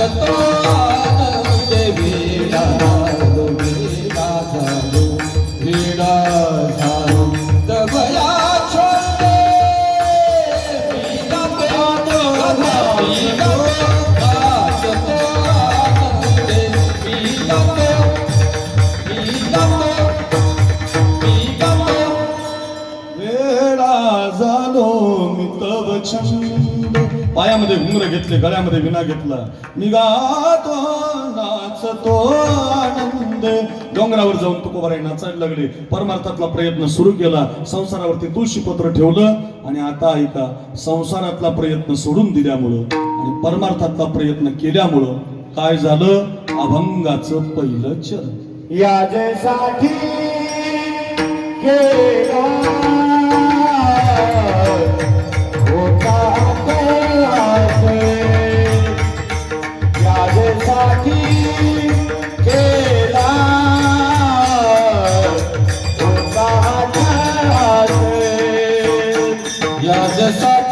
तो आनंद वीणा वीणा झालो वीणा झालो तबला छोटे वीणा पे वीणा नाचतो आनंद वीणा पे वीणा पे वीणा पे वेळा झालो मी तव छंद पायामध्ये घुंगर घेतले गळ्यामध्ये विणा घेतला मी गातो नाचतो आनंद डोंगरावर जाऊन तुकोबाराय नाचायला लागले परमार्थातला प्रयत्न सुरू केला संसारावरती तुळशीपत्र ठेवलं आणि आता ऐका संसारातला प्रयत्न सोडून दिल्यामुळं आणि परमार्थातला प्रयत्न केल्यामुळं काय झालं अभंगाचं पहिलं चरण यासाठी केला होता यासाठी केला होता यासाठी